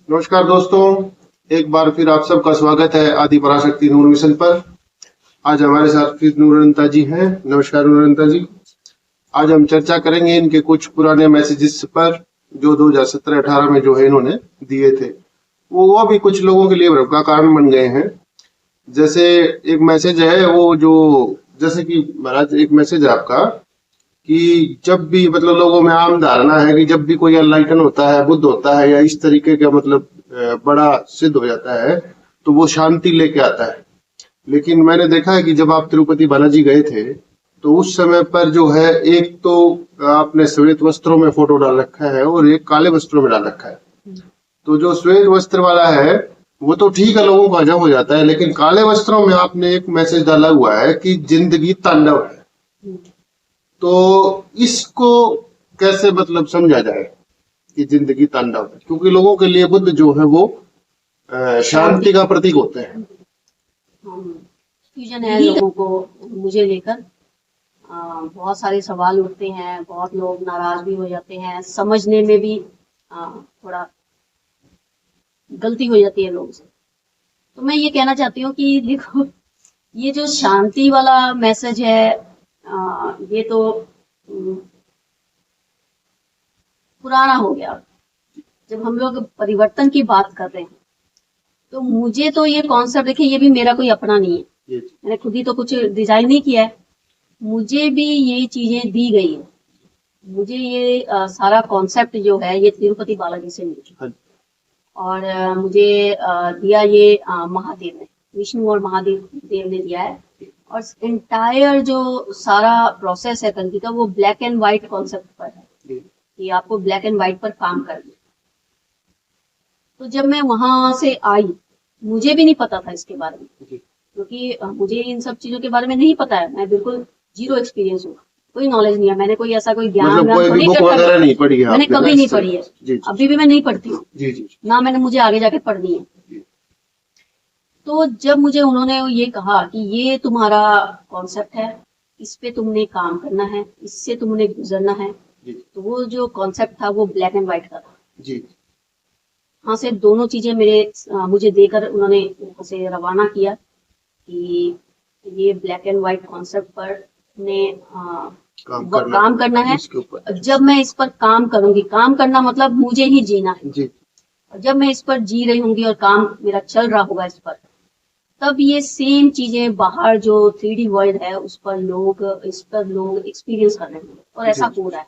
नमस्कार दोस्तों, एक बार फिर आप सबका स्वागत है आदि पराशक्ति नूर मिशन पर। आज हमारे साथ फिर नूरअंता जी हैं। नमस्कार नूरअंता जी। आज हम चर्चा करेंगे इनके कुछ पुराने मैसेजेस पर जो 2017-18 में जो है इन्होंने दिए थे। वो भी कुछ लोगों के लिए भ्रम का कारण बन गए हैं। जैसे एक मैसेज है वो जो, जैसे कि महाराज एक मैसेज है आपका कि जब भी मतलब लोगों में आम धारणा है कि जब भी कोई एनलाइटन होता है, बुद्ध होता है या इस तरीके का मतलब बड़ा सिद्ध हो जाता है तो वो शांति लेके आता है। लेकिन मैंने देखा है कि जब आप तिरुपति बालाजी गए थे तो उस समय पर जो है एक तो आपने श्वेत वस्त्रों में फोटो डाल रखा है और एक काले वस्त्रों में डाल रखा है। तो जो श्वेत वस्त्र वाला है वो तो ठीक है, लोगों को हजम हो जाता है, लेकिन काले वस्त्रों में आपने एक मैसेज डाला हुआ है कि जिंदगी तांडव है। तो इसको कैसे मतलब समझा जाए कि जिंदगी तांडव है, क्योंकि लोगों के लिए बुद्ध जो है वो शांति का प्रतीक होते हैं। कंफ्यूजन है लोगों को मुझे लेकर। बहुत सारे सवाल उठते हैं, बहुत लोग नाराज भी हो जाते हैं, समझने में भी थोड़ा गलती हो जाती है लोगों से। तो मैं ये कहना चाहती हूँ कि देखो, ये जो शांति वाला मैसेज है ये तो पुराना हो गया। जब हम लोग परिवर्तन की बात कर रहे हैं तो मुझे तो ये कॉन्सेप्ट, देखिए ये भी मेरा कोई अपना नहीं है, मैंने खुद ही तो कुछ डिजाइन नहीं किया है, मुझे भी ये चीजें दी गई है। मुझे ये सारा कॉन्सेप्ट जो है ये तिरुपति बालाजी से मिला और मुझे दिया ये महादेव ने, विष्णु और महादेव देव ने दिया है। और एंटायर जो सारा प्रोसेस है कल्कि का वो ब्लैक एंड व्हाइट कॉन्सेप्ट पर है कि आपको ब्लैक एंड व्हाइट पर काम करना। तो जब मैं वहां से आई, मुझे भी नहीं पता था इसके बारे में, क्योंकि मुझे इन सब चीजों के बारे में नहीं पता है। मैं बिल्कुल जीरो एक्सपीरियंस हूँ, कोई नॉलेज नहीं है, मैंने कोई ऐसा कोई ज्ञान मतलब कोई भी बुक वगैरह नहीं पढ़ी है मैंने आपने? कभी नहीं पढ़ी है, अभी भी मैं नहीं पढ़ती हूँ ना, मैंने मुझे आगे जाके पढ़नी है। तो जब मुझे उन्होंने ये कहा कि ये तुम्हारा कॉन्सेप्ट है, इस पे तुमने काम करना है, इससे तुमने गुजरना है, तो वो जो कॉन्सेप्ट था वो ब्लैक एंड व्हाइट का था जी। हाँ से दोनों चीजें मुझे देकर उन्होंने वहां से रवाना किया कि ये ब्लैक एंड व्हाइट कॉन्सेप्ट पर ने काम करना है। जब मैं इस पर काम करूंगी, काम करना मतलब मुझे ही जीना है जी। और जब मैं इस पर जी रही होंगी और काम मेरा चल रहा होगा इस पर, तब ये सेम चीजें बाहर जो 3D वर्ल्ड है इस पर लोग एक्सपीरियंस कर रहे हैं और ऐसा हो रहा है।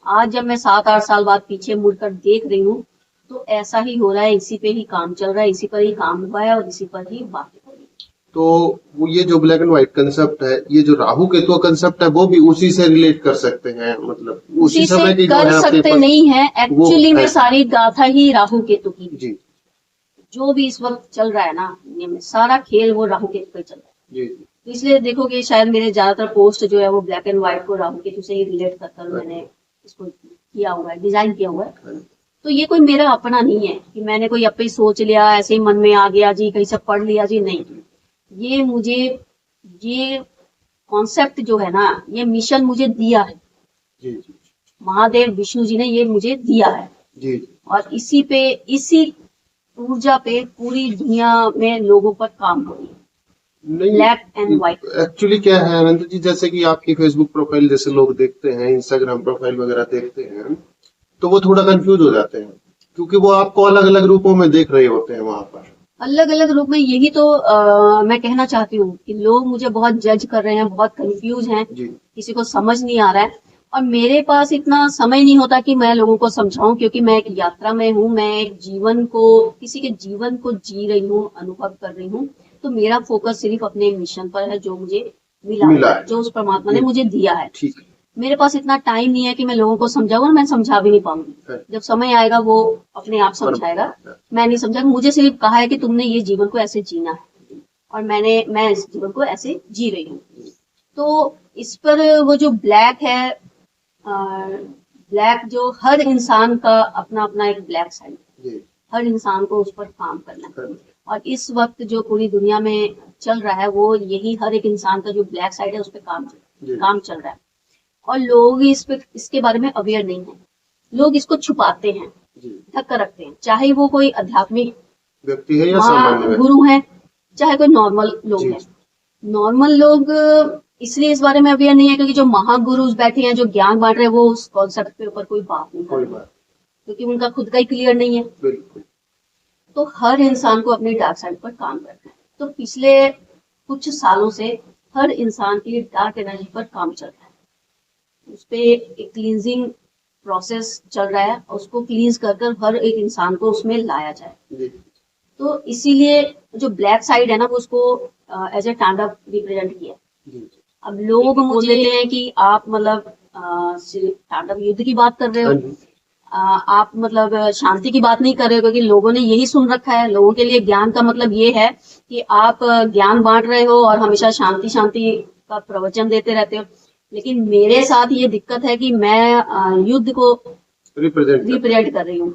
आज जब मैं 7-8 साल बाद पीछे मुड़कर देख रही हूँ तो ऐसा ही हो रहा है, इसी पे ही काम चल रहा है, इसी पर ही काम हुआ है और इसी पर ही बातें हो रही है। तो वो ये जो ब्लैक एंड व्हाइट कंसेप्ट है, ये जो राहु केतु कंसेप्ट है, वो भी उसी से रिलेट कर सकते हैं, मतलब उसी समय की कर सकते नहीं है। एक्चुअली में सारी गाथा ही राहु केतु की जी। जो भी इस वक्त चल रहा है ना दुनिया में, सारा खेल वो राहु केतु पे चल रहा है जी। तो इसलिए देखोगे शायद मेरे ज्यादातर पोस्ट जो है वो ब्लैक एंड व्हाइट को राहु केतु से ही रिलेट कर मैंने इसको किया हुआ है, डिजाइन किया हुआ है। तो ये कोई मेरा अपना नहीं है कि मैंने कोई अपने सोच लिया, ऐसे ही मन में आ गया जी, कहीं से पढ़ लिया जी, नहीं। ये मुझे ये कॉन्सेप्ट जो है ना, ये मिशन मुझे दिया है जी। महादेव विष्णु जी ने ये मुझे दिया है जी। और इसी ऊर्जा पे पूरी दुनिया में लोगों पर काम हो रही है, ब्लैक एंड व्हाइट। एक्चुअली क्या है अनंत जी, जैसे कि आपकी फेसबुक प्रोफाइल जैसे लोग देखते हैं, इंस्टाग्राम प्रोफाइल वगैरह देखते हैं, तो वो थोड़ा कंफ्यूज हो जाते हैं क्योंकि वो आपको अलग अलग रूपों में देख रहे होते हैं वहां पर। अलग अलग रूप में, यही तो मैं कहना चाहती हूँ कि लोग मुझे बहुत जज कर रहे हैं, बहुत कंफ्यूज हैं, किसी को समझ नहीं आ रहा है। और मेरे पास इतना समय नहीं होता कि मैं लोगों को समझाऊं, क्योंकि मैं एक यात्रा में हूँ, मैं एक किसी के जीवन को जी रही हूँ, अनुभव कर रही हूँ। तो मेरा फोकस सिर्फ अपने मिशन पर है जो मुझे मिला है, जो उस परमात्मा ने मुझे दिया है। ठीक है। मेरे पास इतना टाइम नहीं है कि मैं लोगों को समझाऊं, और मैं समझा भी नहीं पाऊंगी। जब समय आएगा वो अपने आप समझाएगा, मैं नहीं समझा। मुझे सिर्फ कहा है कि तुमने ये जीवन को ऐसे जीना है और मैं इस जीवन को ऐसे जी रही हूँ। तो इस पर वो जो ब्लैक है, ब्लैक जो हर इंसान का अपना अपना एक ब्लैक साइड है, हर इंसान को उस पर काम करना है। और इस वक्त जो पूरी दुनिया में चल रहा है वो यही, हर एक इंसान का जो ब्लैक साइड है उस पर काम चल रहा है। और लोग इसके बारे में अवेयर नहीं है, लोग इसको छुपाते हैं। ढक कर रखते हैं, चाहे वो कोई आध्यात्मिक व्यक्ति है या सामान्य व्यक्ति। गुरु है, चाहे कोई नॉर्मल लोग हैं। नॉर्मल लोग इसलिए इस बारे में अवेयर नहीं है क्योंकि जो महागुरुज बैठे हैं, जो ज्ञान बांट रहे हैं, वो उस कॉन्सेप्ट के ऊपर कोई बात नहीं कर रहे, क्योंकि उनका खुद का ही क्लियर नहीं है। तो हर इंसान को अपनी डार्क साइड पर काम करना है। तो पिछले कुछ सालों से हर इंसान की डार्क एनर्जी पर काम चल रहा है, उस पे एक क्लींजिंग प्रोसेस चल रहा है, उसको क्लींस कर कर हर एक इंसान को उसमें लाया जाए। तो इसीलिए जो ब्लैक साइड है ना, वो उसको एज ए तांडव रिप्रेजेंट किया। अब लोग बोल देते हैं कि आप मतलब तांडव युद्ध की बात कर रहे हो, आप मतलब शांति की बात नहीं कर रहे हो, क्योंकि लोगों ने यही सुन रखा है। लोगों के लिए ज्ञान का मतलब ये है कि आप ज्ञान बांट रहे हो और हमेशा शांति शांति का प्रवचन देते रहते हो। लेकिन मेरे साथ ये दिक्कत है कि मैं युद्ध को रिप्रेजेंट कर रही हूँ,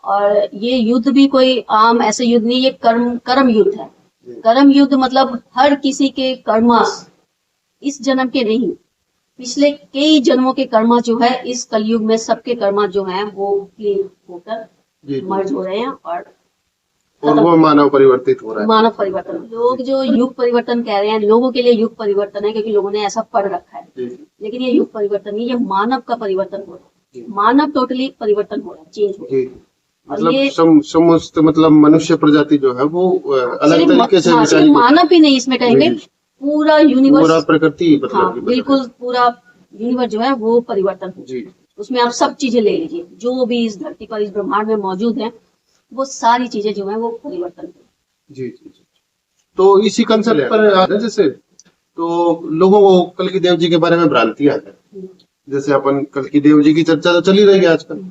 और ये युद्ध भी कोई आम ऐसे युद्ध नहीं, ये कर्म युद्ध है। कर्म युद्ध मतलब हर किसी के कर्मास, इस जन्म के नहीं, पिछले कई जन्मों के कर्मा जो है इस कलयुग में सबके कर्मा जो हैं वो क्लीन होकर मर्ज हो रहे हैं, और वो मानव परिवर्तित हो रहा है। मानव परिवर्तन, लोग जो युग परिवर्तन कह रहे हैं, लोगों के लिए युग परिवर्तन है क्योंकि लोगों ने ऐसा पढ़ रखा है, लेकिन ये युग परिवर्तन नहीं, ये मानव का परिवर्तन हो रहा है। मानव टोटली परिवर्तन हो रहा है, चेंज हो रहा है। मतलब समस्त मतलब मनुष्य प्रजाति जो है वो अलग तरीके से, मानव भी नहीं इसमें कहेंगे, पूरा यूनिवर्स, पूरा प्रकृति मतलब, हाँ, बिल्कुल पूरा यूनिवर्स जो है वो परिवर्तन हो। उसमें आप सब चीजें ले लीजिए, जो भी इस धरती पर, इस ब्रह्मांड में मौजूद है, वो सारी चीजें जो है वो परिवर्तन हो। जी। तो इसी कंसेप्ट पर जैसे तो लोगों को कल्कि देव जी के बारे में भ्रांतियां हैं। जैसे अपन कल्कि देव जी की चर्चा तो चली रही है आजकल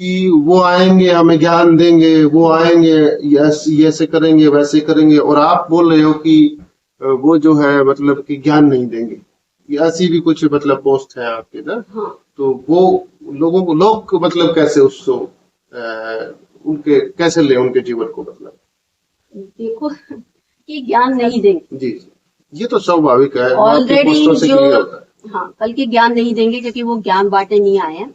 कि वो आएंगे हमें ज्ञान देंगे, वो आएंगे ऐसे करेंगे वैसे करेंगे, और आप बोल रहे हो कि वो जो है मतलब कि ज्ञान नहीं देंगे। ये ऐसी भी कुछ मतलब पोस्ट है आपके ना। हाँ। तो वो लोग मतलब कैसे उसको उनके कैसे ले उनके जीवन को, मतलब देखो कि ज्ञान नहीं देंगे। जी, ये तो स्वाभाविक है, ऑलरेडी जो हाँ कल की ज्ञान नहीं देंगे क्योंकि वो ज्ञान बांटने नहीं आए हैं।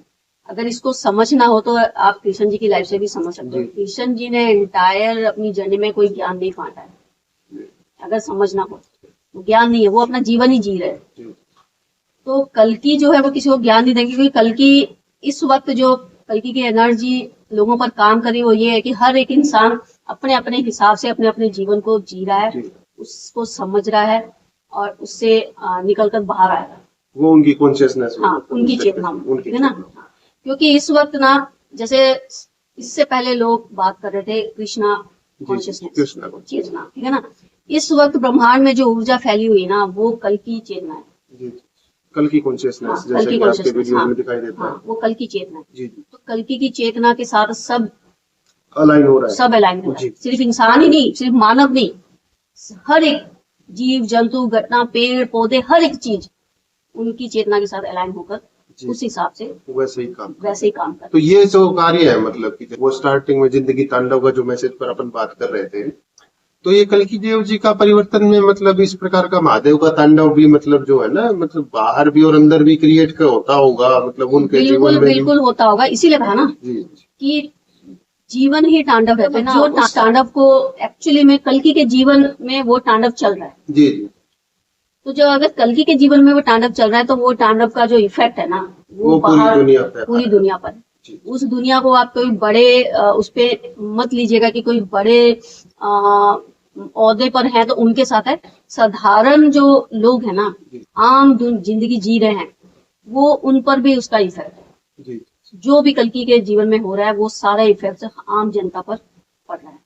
अगर इसको समझना हो तो आप कृष्ण जी की लाइफ से भी समझ सकते हो। कृष्ण जी ने एंटायर अपनी जर्नी में कोई ज्ञान नहीं बांटा है। अगर समझना हो तो ज्ञान नहीं है, वो अपना जीवन ही जी रहे हैं। तो कल्कि जो है वो किसी को ज्ञान नहीं देंगे, क्योंकि कल्कि इस वक्त जो कल्कि की एनर्जी लोगों पर काम कर रही है वो ये है कि हर एक इंसान अपने अपने हिसाब से अपने अपने जीवन को जी रहा है, उसको समझ रहा है और उससे निकल कर बाहर आएगा। वो उनकी कॉन्शियसनेस, हाँ, उनकी चेतना, है ना। क्योंकि इस वक्त ना, जैसे इससे पहले लोग बात कर रहे थे कृष्णा कॉन्शियसनेस, चेतना, ठीक है ना। इस वक्त ब्रह्मांड में जो ऊर्जा फैली हुई ना, वो कल की चेतना है। कल की कॉन्शियसनेस, जैसे कि आपके वीडियो में दिखाई देता है, वो कल की चेतना है। तो कल की चेतना के साथ सब अलाइन हो रहा है, सब अलाइन हो रहा है। सिर्फ इंसान ही नहीं, सिर्फ मानव नहीं, हर एक जीव जंतु, घटना, पेड़ पौधे, हर एक चीज उनकी चेतना के साथ अलाइन होकर उस हिसाब से वैसे ही काम कर। तो ये जो कार्य है, मतलब कि वो स्टार्टिंग में जिंदगी तांडव का जो मैसेज पर अपन बात कर रहे थे, तो ये कल्कि देव जी का परिवर्तन में मतलब इस प्रकार का महादेव का तांडव भी मतलब जो है ना, मतलब बाहर भी और अंदर भी क्रिएट का होता होगा, मतलब उनके जीवन में बिल्कुल होता होगा। इसीलिए कहा ना कि जीवन ही तांडव है। जो तांडव को एक्चुअली में कल्कि के जीवन में वो तांडव चल रहा है। जी। तो जो अगर कल्कि के जीवन में वो तांडव चल रहा है तो वो तांडव का जो इफेक्ट है ना, वो पूरी दुनिया पर। उस दुनिया को आप कोई बड़े उस पे मत लीजिएगा कि कोई बड़े ओहदे पर है तो उनके साथ है। साधारण जो लोग हैं ना, आम जिंदगी जी रहे हैं, वो उन पर भी उसका इफेक्ट है। जो भी कल्कि के जीवन में हो रहा है वो सारा इफेक्ट आम जनता पर पड़ रहा है।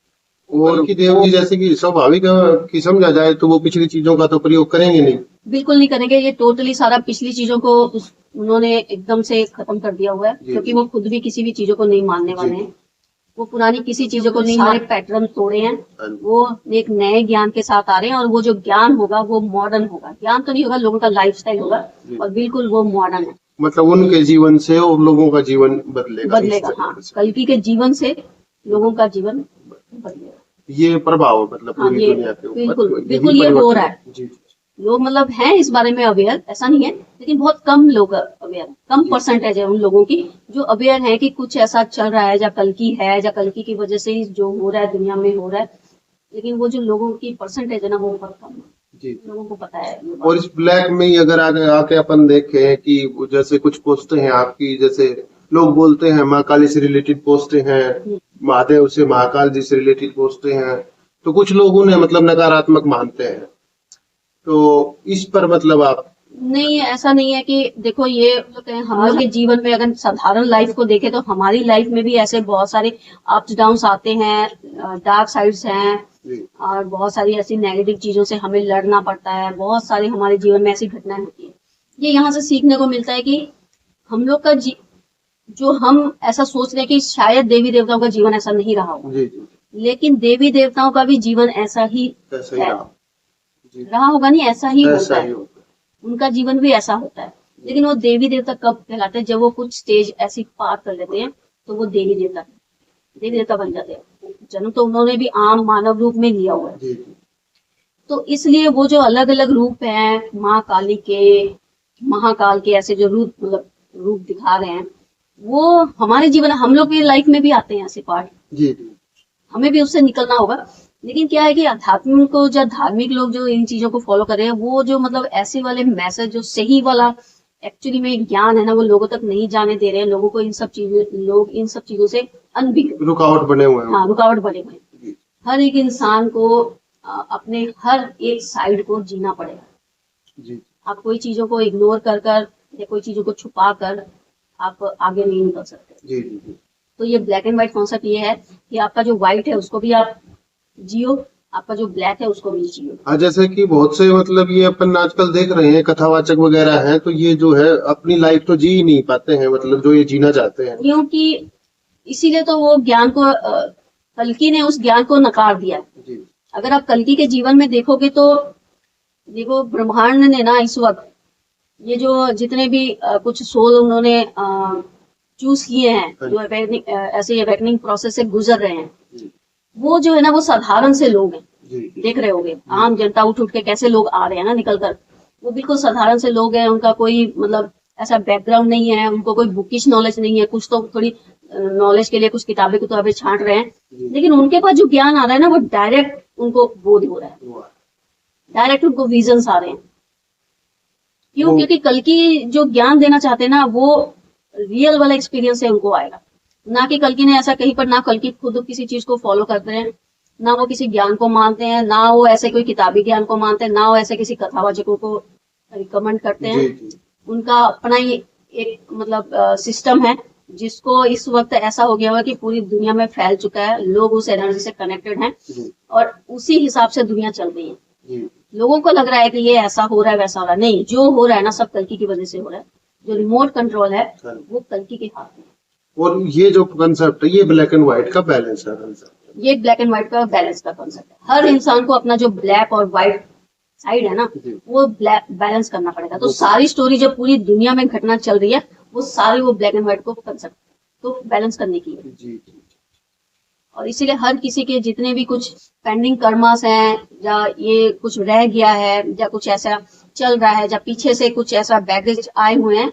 और कि देव जी जैसे कि स्वाभाविक की समझा जाए तो वो पिछली चीजों का तो प्रयोग करेंगे नहीं, बिल्कुल नहीं करेंगे। ये टोटली सारा पिछली चीजों को उन्होंने एकदम से खत्म कर दिया हुआ है, क्योंकि वो खुद भी किसी भी चीजों को नहीं मानने वाले हैं। वो पुरानी किसी चीजों को नहीं, सारे पैटर्न तोड़े हैं। वो एक नए ज्ञान के साथ आ रहे हैं, और वो जो ज्ञान होगा वो मॉडर्न होगा। ज्ञान तो नहीं होगा, लोगों का लाइफस्टाइल होगा, और बिल्कुल वो मॉडर्न है। मतलब उनके जीवन से और लोगों का जीवन बदलेगा। हाँ, कल्कि के जीवन से लोगों का जीवन बदलेगा। ये प्रभाव मतलब पूरी दुनिया के ऊपर बिल्कुल ये हो रहा है। लोग मतलब हैं इस बारे में अवेयर, ऐसा नहीं है, लेकिन बहुत कम लोग अवेयर, कम परसेंटेज है उन लोगों की जो अवेयर है कि कुछ ऐसा चल रहा है, या कल्कि है, या कल्कि की वजह से ही जो हो रहा है दुनिया में हो रहा है। लेकिन वो जो लोगों की परसेंटेज है ना, वो बहुत कम है। जी। लोगों को पता है ये बात। और इस ब्लैक में ही अगर आगे आके अपन देखें कि वो जैसे कुछ पोस्टें हैं आपकी, जैसे लोग बोलते हैं माँ काली से रिलेटेड पोस्टें हैं, महादेव से महाकाल जी से रिलेटेड पोस्टें हैं, तो कुछ लोग उन्हें मतलब नकारात्मक मानते हैं, तो इस पर मतलब आप? नहीं, ऐसा नहीं है कि देखो ये हम लोग के जीवन में अगर साधारण लाइफ को देखें तो हमारी लाइफ में भी ऐसे बहुत सारे अप्स डाउन्स आते हैं, डार्क साइड्स हैं, और बहुत सारी ऐसी नेगेटिव चीजों से हमें लड़ना पड़ता है। बहुत सारी हमारे जीवन में ऐसी घटनाएं होती है। ये यहाँ से सीखने को मिलता है कि हम लोग का जो हम ऐसा सोच रहे हैं कि शायद देवी देवताओं का जीवन ऐसा नहीं रहा होगा, लेकिन देवी देवताओं का भी जीवन ऐसा ही है, रहा होगा नहीं, ऐसा ही होता है। उनका जीवन भी ऐसा होता है। लेकिन वो देवी देवता कब कहलाते हैं? जब वो कुछ स्टेज ऐसी पार कर लेते हैं तो वो देवी देवता बन जाते हैं। जन्म तो उन्होंने भी आम मानव रूप में लिया हुआ है। तो इसलिए वो जो अलग अलग रूप हैं, माँ काली के, महाकाल के, ऐसे जो रूप मतलब रूप दिखा रहे हैं, वो हमारे जीवन, हम लोग की लाइफ में भी आते हैं ऐसे पार्ट। हमें भी उससे निकलना होगा। लेकिन क्या है कि अध्यात्म को, जो धार्मिक लोग जो इन चीजों को फॉलो कर रहे हैं, वो जो मतलब ऐसे वाले मैसेज, जो सही वाला एक्चुअली में ज्ञान है ना, वो लोगों तक नहीं जाने दे रहे हैं। लोगों को इन सब चीजों से रुकावट बने हुए हैं। हाँ, रुकावट बने हुए हैं। हर एक इंसान को अपने हर एक साइड को जीना पड़ेगा। आप कोई चीजों को इग्नोर कर या कोई चीजों को छुपा कर आप आगे नहीं निकल सकते। तो ये ब्लैक एंड व्हाइट कॉन्सेप्ट ये है कि आपका जो व्हाइट है उसको भी आप जियो, आपका जो ब्लैक है उसको भी जियो। हाँ, जैसे कि बहुत से मतलब ये अपन आजकल देख रहे हैं कथावाचक वगैरह हैं, तो ये जो है अपनी लाइफ तो जी ही नहीं पाते हैं, मतलब जो ये जीना चाहते हैं। क्योंकि इसीलिए तो वो ज्ञान को कल्कि ने उस ज्ञान को नकार दिया। अगर आप कल्कि के जीवन में देखोगे तो देखो, ब्रह्मांड ने ना इस वक्त ये जो जितने भी कुछ सोल उन्होंने चूज किए हैं, जो ऐसे अवेकनिंग प्रोसेस से गुजर रहे हैं, वो जो है ना, वो साधारण से लोग हैं। देख रहे होगे आम जनता उठ के कैसे लोग आ रहे हैं ना निकल कर, वो बिल्कुल साधारण से लोग हैं। उनका कोई मतलब ऐसा बैकग्राउंड नहीं है, उनको कोई बुकिश नॉलेज नहीं है। कुछ तो थोड़ी नॉलेज के लिए कुछ किताबें छांट रहे हैं, लेकिन उनके पास जो ज्ञान आ रहा है ना, वो डायरेक्ट उनको बोध हो रहा है, डायरेक्ट उनको विजन्स आ रहे हैं। क्यों? क्योंकि कल की जो ज्ञान देना चाहते हैं ना, वो रियल वाला एक्सपीरियंस है उनको आएगा। ना कि कल्कि ने ऐसा कहीं पर, ना कल्कि खुद किसी चीज को फॉलो करते हैं, ना वो किसी ज्ञान को मानते हैं, ना वो ऐसे कोई किताबी ज्ञान को मानते हैं, ना वो ऐसे किसी कथावाचकों को रिकमेंड करते हैं। उनका अपना ही एक मतलब सिस्टम है, जिसको इस वक्त ऐसा हो गया है कि पूरी दुनिया में फैल चुका है। लोग उस एनर्जी से कनेक्टेड हैं और उसी हिसाब से दुनिया चल रही है। लोगों को लग रहा है कि ये ऐसा हो रहा है, वैसा हो रहा है। नहीं, जो हो रहा है ना, सब कल्कि की वजह से हो रहा है। जो रिमोट कंट्रोल है वो कल्कि के हाथ में। और ये जो कंसेप्ट है, ये ब्लैक एंड व्हाइट का बैलेंस है कंसेप्ट। ये ब्लैक एंड व्हाइट का बैलेंस का कंसेप्ट है। हर इंसान को अपना जो ब्लैक और व्हाइट साइड है ना, वो बैलेंस करना पड़ेगा। तो सारी स्टोरी जब पूरी दुनिया में घटना चल रही है, वो सारी वो ब्लैक एंड व्हाइट को कंसेप्ट तो बैलेंस करने की है। और इसीलिए हर किसी के जितने भी कुछ पेंडिंग कर्मास हैं, या ये कुछ रह गया है, या कुछ ऐसा चल रहा है, या पीछे से कुछ ऐसा बैगेज आए हुए हैं,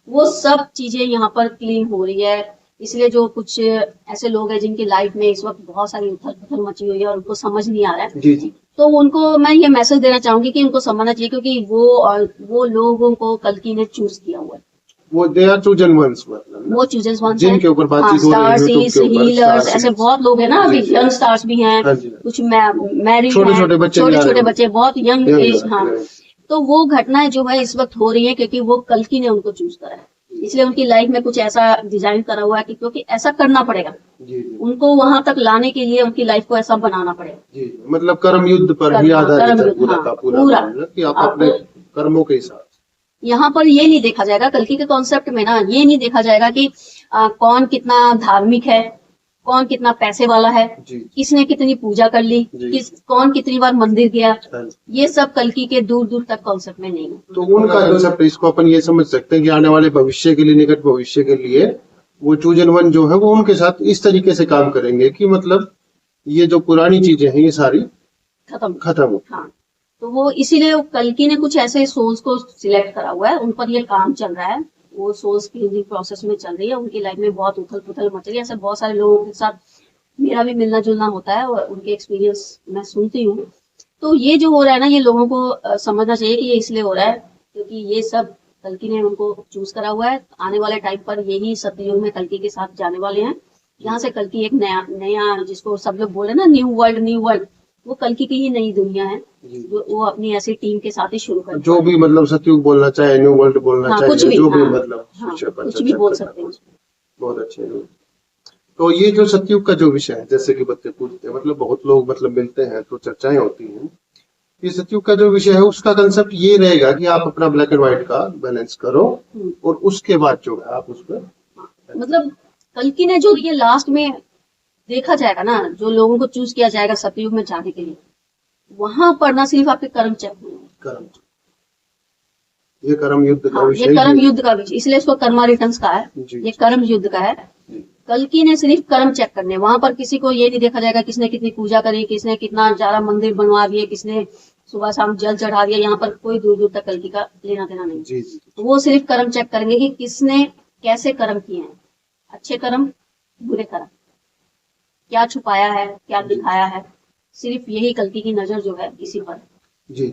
वो सब चीजें यहाँ पर क्लीन हो रही है। इसलिए जो कुछ ऐसे लोग हैं जिनकी लाइफ में इस वक्त बहुत सारी उथल पुथल मची हुई है और उनको समझ नहीं आ रहा है, तो उनको मैं ये मैसेज देना चाहूंगी कि उनको समझना चाहिए, क्योंकि वो लोगों को कल्कि ने चूज किया हुआ है। वो दे आर चूजन वंस, मतलब वो चूजन वंस जिनके ऊपर बातचीत हो रही है, हीलर्स, ऐसे बहुत लोग हैं ना। अभी यंग स्टार्स भी हैं, कुछ मैरिड, छोटे बच्चे बहुत यंग एज। हाँ, तो वो घटनाएं जो है इस वक्त हो रही है क्योंकि वो कल्कि ने उनको चूज करा है। इसलिए उनकी लाइफ में कुछ ऐसा डिजाइन करा हुआ है कि क्योंकि ऐसा करना पड़ेगा, उनको वहां तक लाने के लिए उनकी लाइफ को ऐसा बनाना पड़ेगा। मतलब कर्म युद्ध पर भी आधारित है पूरा कि आप अपने कर्मों के हिसाब। यहाँ पर ये नहीं देखा जाएगा कल्कि के कॉन्सेप्ट में ना, ये नहीं देखा जाएगा कि कौन कितना धार्मिक है, कौन कितना पैसे वाला है, किसने कितनी पूजा कर ली, कौन कितनी बार मंदिर गया। ये सब कल्कि के दूर दूर तक कॉन्सेप्ट में नहीं है। तो उनका कॉन्सेप्ट, इसको अपन ये समझ सकते हैं कि आने वाले भविष्य के लिए, निकट भविष्य के लिए वो चूजन वन जो है वो उनके साथ इस तरीके से काम करेंगे कि मतलब ये जो पुरानी चीजें हैं ये सारी खत्म हो। हाँ, तो वो इसीलिए वो कल्कि ने कुछ ऐसे सोल्स को सिलेक्ट करा हुआ है, उन पर ये काम चल रहा है, वो सोल्स क्लीनिंग प्रोसेस में चल रही है, उनकी लाइफ में बहुत उथल पुथल मच रही है। ऐसे बहुत सारे लोगों के साथ मेरा भी मिलना जुलना होता है और उनके एक्सपीरियंस मैं सुनती हूँ। तो ये जो हो रहा है ना, ये लोगों को समझना चाहिए कि ये इसलिए हो रहा है क्योंकि ये सब कल्कि ने उनको चूज करा हुआ है। आने वाले टाइम पर यही सतयुग में कल्कि के साथ जाने वाले हैं। यहाँ से कल्कि एक नया नया, जिसको सब लोग बोले ना न्यू वर्ल्ड, वो कल्कि की ही नई दुनिया है जो वो अपनी ऐसी टीम के साथ ही शुरू कर, जो भी मतलब सतयुग बोलना चाहे, न्यू वर्ल्ड बोलना हाँ, चाहे, कुछ भी, जो भी हाँ, मतलब हाँ, विषय पर कुछ भी चर्चा बोल करना। सकते हैं। बहुत अच्छे लोग। तो ये जो सतयुग का जो विषय है, जैसे कि बच्चे पूछते हैं, मतलब बहुत लोग मतलब मिलते हैं तो चर्चाएं होती हैं। ये सतयुग का जो विषय है उसका कंसेप्ट ये रहेगा कि आप अपना ब्लैक एंड व्हाइट का बैलेंस करो और उसके बाद जो है आप उस पर मतलब कल्कि ने जो ये लास्ट में देखा जाएगा ना, जो लोगों को चूज किया जाएगा सतयुग में जाने के लिए, वहां पर ना सिर्फ आपके कर्म चेक होंगे। कर्म, ये कर्म युद्ध का हाँ, ये विषय, कर्म युद्ध का विषय, इसलिए इसको कर्मा रिटर्न्स का है। ये कर्म युद्ध का है। कल्कि ने सिर्फ कर्म चेक करने, वहां पर किसी को ये नहीं देखा जाएगा किसने कितनी पूजा करी, किसने कितना ज्यादा मंदिर बनवा दिए, किसने सुबह शाम जल चढ़ा दिया। यहाँ पर कोई दूर दूर तक कल्कि का लेना देना नहीं। जी। वो सिर्फ कर्म चेक करेंगे कि किसने कैसे कर्म किए हैं, अच्छे कर्म, बुरे कर्म, क्या छुपाया है, क्या दिखाया है। सिर्फ यही कल्कि की नजर जो है इसी पर। जी।